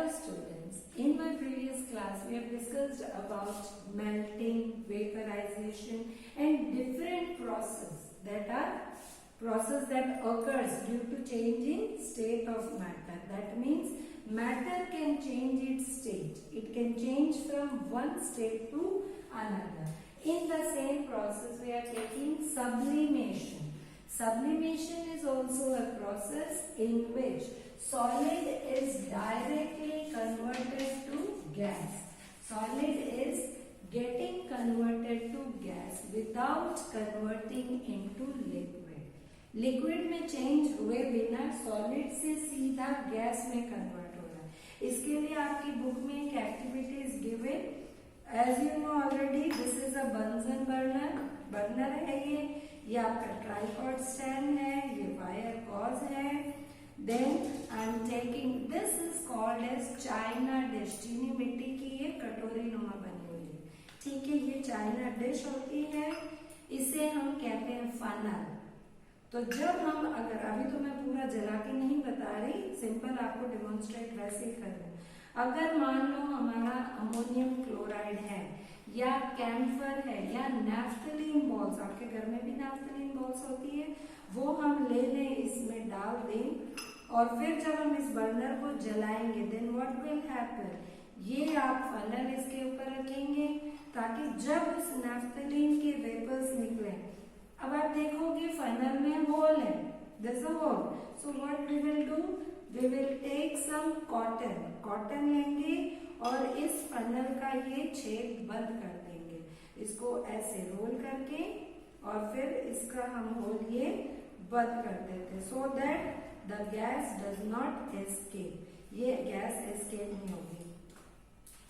Hello students, in my previous class we have discussed about melting, vaporization and different process that occurs due to changing state of matter. That means matter can change its state. It can change from one state to another. In the same process we are taking sublimation. Sublimation is also a process in which solid is directly converted to gas. Solid is getting converted to gas without converting into liquid. Liquid में change हुए बिना solid से सीधा gas में convert हो रहा है. इसके लिए आपकी बुक में एक activity is given. As you know already this is a Bunsen burner है. ये आपका ट्राइपॉड स्टैंड है. ये वायर कॉज है. Then I am taking this is called as china dish. चीनी मिट्टी की ये कटोरी नुमा बनी हुई है. ठीक है, ये चाइना डिश होती है. इसे हम कहते हैं फनल. तो जब हम अभी तो मैं पूरा जला के नहीं बता रही, सिंपल आपको डेमोन्स्ट्रेट वैसे ही कर रही हूँ. अगर मान लो हमारा अमोनियम क्लोराइड है या कैम्फर है या नैफ्थलीन बॉल्स, आपके घर में भी नैफ्थलीन बॉल्स होती है, वो हम ले लें, इसमें डाल दें और फिर जब हम इस बर्नर को जलाएंगे देन व्हाट विल हैपन. ये आप फनल इसके ऊपर रखेंगे ताकि जब इस नैफ्थलीन के वेपर्स निकले, अब आप देखोगे फनल में होल है. This is a hole. So what we will do, we will take some cotton लेंगे और इस फनल का ये छेद बंद कर देंगे. इसको ऐसे रोल करके और फिर इसका हम होल ये बंद कर देते so that the gas does not escape. ये गैस एस्केप नहीं होगी.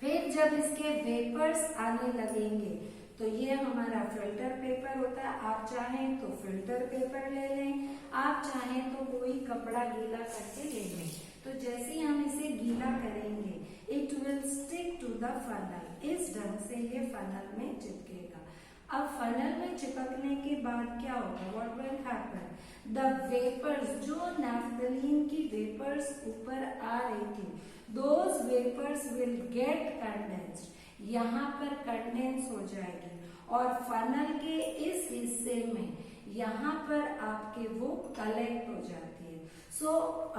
फिर जब इसके वेपर्स आने लगेंगे तो ये हमारा फिल्टर पेपर होता है. आप चाहें तो फिल्टर पेपर ले लें, आप चाहें तो कोई कपड़ा गीला करके ले लें. तो जैसे ही हम इसे गीला करेंगे it will stick to the funnel. इस ढंग से ये फनल में चिपकेगा. अब फनल में चिपकने के बाद क्या होगा, what will happen, the vapours, जो नैफ्थलीन की वेपर्स ऊपर आ रही थी, those vapours will get condensed. यहाँ पर कंडेंस हो जाएगी और फनल के इस हिस्से में यहाँ पर आपके वो कलेक्ट हो जाती है. So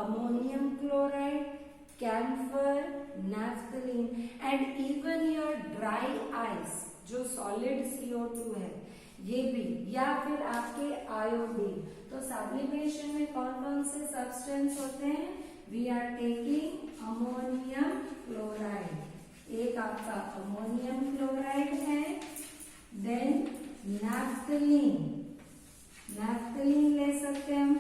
ammonium chloride, camphor, naphthalene and even your dry ice, जो सॉलिड CO2 है ये भी, या फिर आपके आयोडीन. तो सब्लिमेशन में कौन कौन से सब्सटेंस होते हैं, we are taking ammonium chloride. एक आपका अमोनियम क्लोराइड है. देन नैफ्थलीन ले सकते हैं हम.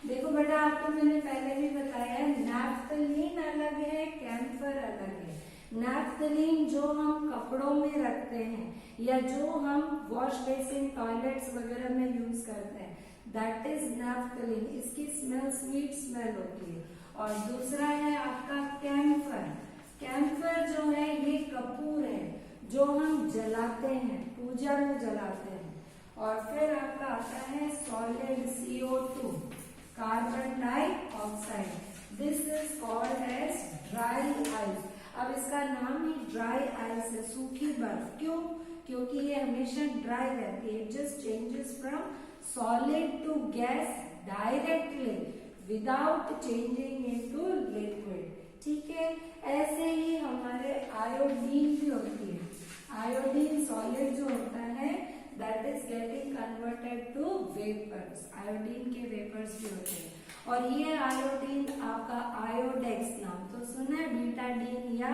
देखो बेटा, आपको मैंने पहले भी बताया है नैफ्थलीन अलग है, कैम्फर अलग है. नैफ्थलीन जो हम कपड़ों में रखते हैं या जो हम वॉश बेसिन टॉयलेट्स वगैरह में यूज करते हैं, दैट इज नैफ्थलीन. इसकी स्मेल स्वीट स्मेल होती है. और दूसरा है आपका कैम्फर. कैम्फर जो है ये कपूर है जो हम जलाते हैं, पूजा में जलाते हैं. और फिर आपका आता है solid CO2, carbon dioxide. This is called as dry ice. अब इसका नाम ही ड्राई आइस है, सूखी बर्फ. क्यों, क्योंकि ये हमेशा ड्राई रहती है. It just changes from solid to gas directly without changing into liquid. ठीक है, ऐसे ही हमारे आयोडीन भी होती है. आयोडीन सॉलिड जो होता है that is getting converted to vapours. Iodine के वेपर्स भी होते हैं. और ये आयोडीन आपका आयोडेक्स नाम तो सुना है, बीटाडीन या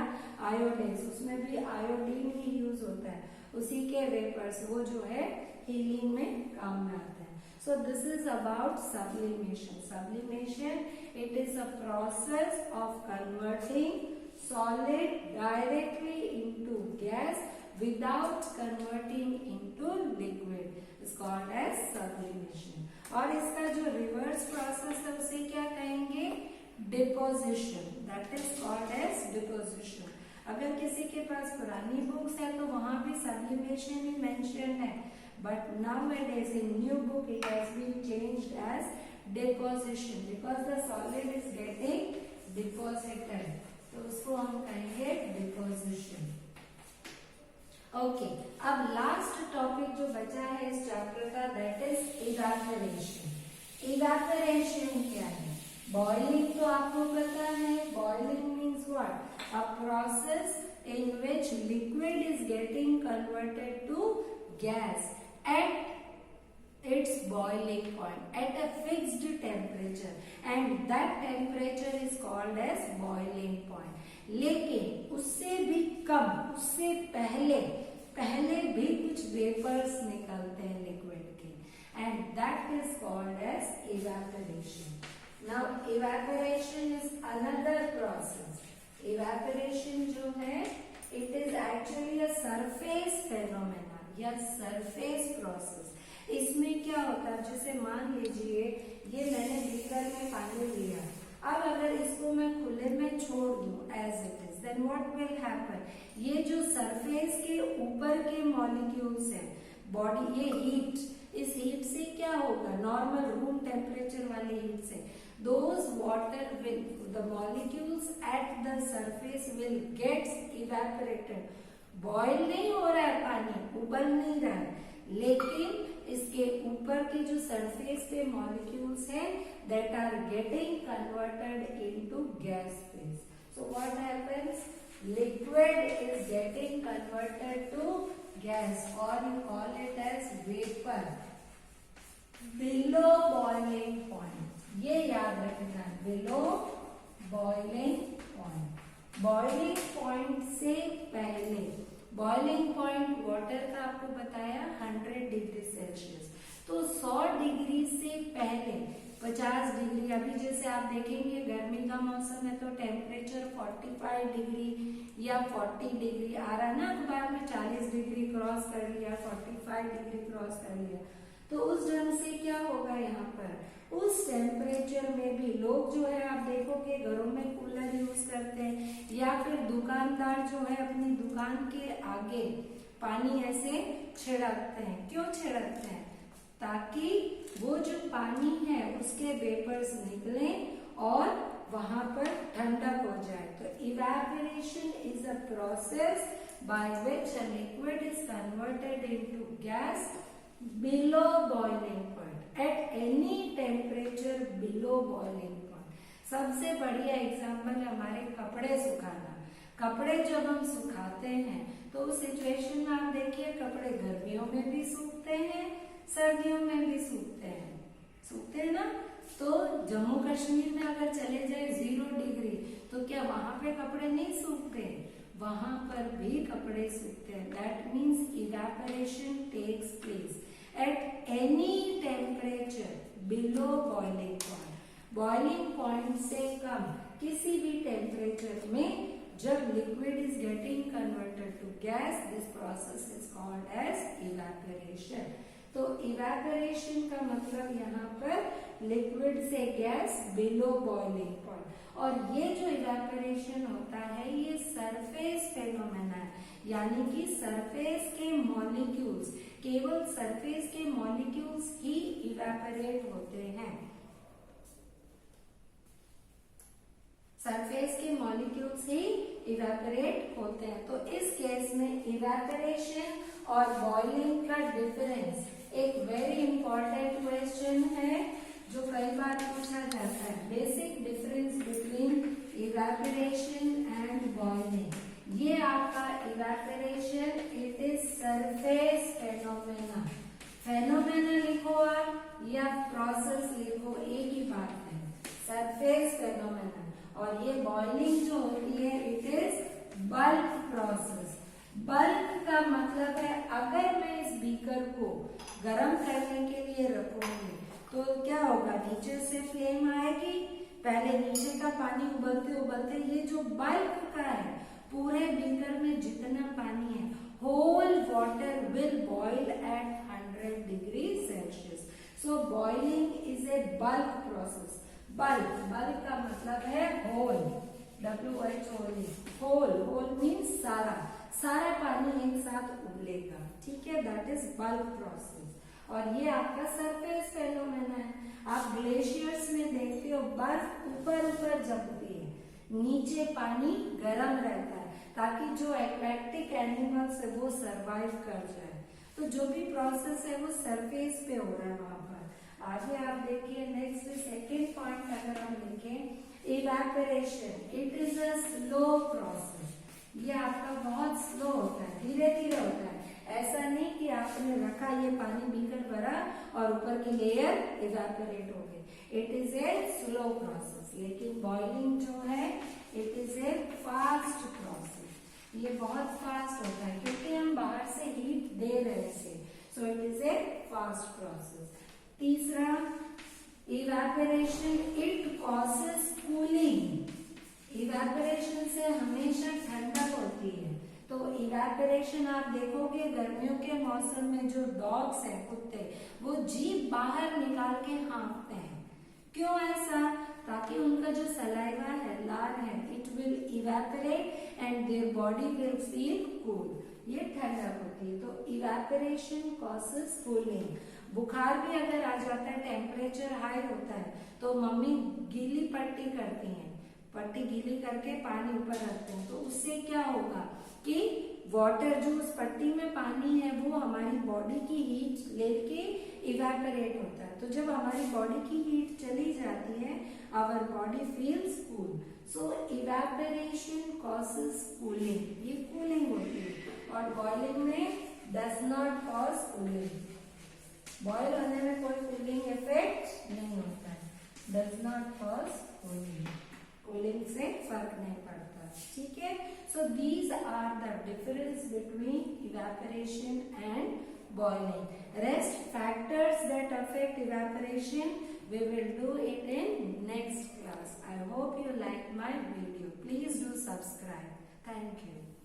आयोडेक्स, उसमें भी आयोडीन ही यूज होता है. उसी के वेपर्स वो जो है हीलिंग में काम में आता है. So this is about sublimation. Sublimation, it is a process of converting solid directly into gas without converting into liquid. It's called as sublimation. और इसका जो reverse process है उसे क्या कहेंगे, deposition. That is called as deposition. अगर किसी के पास पुरानी बुक्स है तो वहां भी sublimation ही मेंशन है. But nowadays in new book it has been changed as deposition because the solid is getting deposited. तो उसको हम ओके, अब लास्ट टॉपिक जो बचा है इस चैप्टर का, दैट इज इवेपोरेशन। इवेपोरेशन क्या है? बॉइलिंग तो आपको पता है, boiling means what? A process in which liquid is getting converted to gas at its boiling point at a fixed temperature, and that temperature is called as boiling point. लेकिन उससे भी कम, उससे पहले भी कुछ वेपर्स निकलते हैं लिक्विड के, and that is called as evaporation. Now evaporation is another process. Evaporation जो है it is actually a surface phenomena या सरफेस प्रोसेस। इसमें क्या होता है, जैसे मान लीजिए ये मैंने बीकर में पानी लिया, अब अगर इसको मैं खुले में छोड़ दूं as it is, then what will happen? ये जो सरफेस के ऊपर के मॉलिक्यूल्स हैं, बॉडी ये हीट, इस हीट से क्या होगा? नॉर्मल रूम टेम्परेचर वाली हीट से those water will, the molecules at the surface will get evaporated. Boil नहीं हो रहा है पानी, उबल नहीं रहा है, लेकिन इसके ऊपर के जो सरफेस पे मॉलिक्यूल्स हैं that are getting converted into gas phase. So what happens? Liquid is getting converted to gas, or you call it as vapor below boiling point. ये याद रखना, below boiling point. Boiling point से पहले, boiling point water का आपको बताया 100 degree Celsius, तो 100 degree से पहले 50 डिग्री, अभी जैसे आप देखेंगे गर्मी का मौसम है तो टेम्परेचर 45 डिग्री या 40 डिग्री आ रहा ना, अखबार में 40 डिग्री क्रॉस कर लिया, 45 डिग्री क्रॉस कर लिया, तो उस ढंग से क्या होगा यहाँ पर, उस टेम्परेचर में भी लोग जो है आप देखोगे घरों में कूलर यूज करते हैं, या फिर दुकानदार जो है अपनी दुकान के आगे पानी ऐसे छिड़कते हैं। क्यों छिड़कते हैं? ताकि वो जो पानी है उसके वेपर्स निकले और वहां पर ठंडक हो जाए। तो evaporation is a process by which a liquid is converted into gas below boiling point at any temperature below boiling point. सबसे बढ़िया एग्जाम्पल हमारे कपड़े सुखाना। कपड़े जब हम सुखाते हैं तो उस सिचुएशन में आप देखिए कपड़े गर्मियों में भी सूखते हैं, सर्दियों में भी सूखते हैं ना। तो जम्मू कश्मीर में अगर चले जाए 0 डिग्री, तो क्या वहां पे कपड़े नहीं सूखते? वहां पर भी कपड़े सूखते हैं। That means evaporation takes place at any temperature below boiling point. Boiling point से कम किसी भी टेम्परेचर में जब liquid is getting converted to gas, this process is called as evaporation. तो evaporation का मतलब यहाँ पर liquid से gas below boiling point, और ये जो evaporation होता है ये सरफेस फेनोमेना है, यानी कि सरफेस के मॉलिक्यूल्स, केवल सरफेस के मॉलिक्यूल्स ही इवेपोरेट होते हैं। सरफेस के मॉलिक्यूल्स ही इवेपोरेट होते हैं। तो इस केस में इवेपोरेशन और बॉइलिंग का डिफरेंस एक वेरी इंपॉर्टेंट क्वेश्चन है जो कई बार पूछा जाता है। Basic difference between evaporation and boiling. ये आपका evaporation it is surface phenomena. Phenomena लिखो आप या प्रोसेस लिखो, एक ही बात है, सरफेस फेनोमेना। और ये बॉइलिंग जो होती है it is bulk process. Bulk का मतलब है अगर मैं इस बीकर को गर्म करने के लिए रखूंगी तो क्या होगा, नीचे से फ्लेम आएगी, पहले नीचे का पानी उबलते उबलते ये जो बल्क का है पूरे बीकर में जितना पानी है whole water will boil at 100 degree Celsius. So boiling is a bulk process. Bulk का मतलब है होल, WHOLE, होल मीन्स सारा पानी एक साथ उबलेगा, ठीक है, दैट इज बल्क प्रोसेस। और ये आपका सरफेस फेनोमेना है। आप ग्लेशियर्स में देखते हो बर्फ ऊपर जमती है, नीचे पानी गर्म रहता है। ताकि जो एक्वेटिक एनिमल्स है वो सरवाइव कर जाए। तो जो भी प्रोसेस है वो सरफेस पे हो रहा है वहां पर। आगे आप देखिए नेक्स्ट सेकेंड पॉइंट अगर हम देखें, evaporation it is a slow process. ये आपका बहुत स्लो होता है, धीरे धीरे होता है। ऐसा नहीं कि आपने रखा ये पानी बीकर भरा और ऊपर की लेयर इवेपोरेट हो गई। It is a slow process. लेकिन बॉइलिंग जो है it is a fast process. ये बहुत फास्ट होता है क्योंकि हम बाहर से हीट दे रहे हैं, so it is a fast process. तीसरा, evaporation it causes cooling. Evaporation से हमेशा ठंडक होती है। तो इवेपोरेशन आप देखोगे गर्मियों के मौसम में जो डॉग्स हैं, कुत्ते, वो जीभ बाहर निकाल के हाँफते हैं। क्यों ऐसा? ताकि उनका जो सलाइवा है, लार है, it will evaporate and their body will feel cool. ये ठंडक होती है। तो इवेपोरेशन कॉजेस कूलिंग। बुखार भी अगर आ जाता है, टेम्परेचर हाई होता है, तो मम्मी गीली पट्टी करती हैं, पट्टी गीली करके पानी ऊपर रखते हैं। तो उससे क्या होगा कि वाटर जो उस पट्टी में पानी है वो हमारी बॉडी की हीट लेके इवेपोरेट होता है। तो जब हमारी बॉडी की हीट चली जाती है, our body feels cool. So evaporation causes cooling. ये कूलिंग होती है। और बॉइलिंग में does not cause cooling. Boil होने में कोई कूलिंग इफेक्ट नहीं होता है। Does not cause cooling. Cooling से फर्क नहीं पड़ता। ठीक है। So these are the difference between evaporation and boiling. Rest factors that affect evaporation we will do it in next class. I hope you like my video. Please do subscribe. Thank you.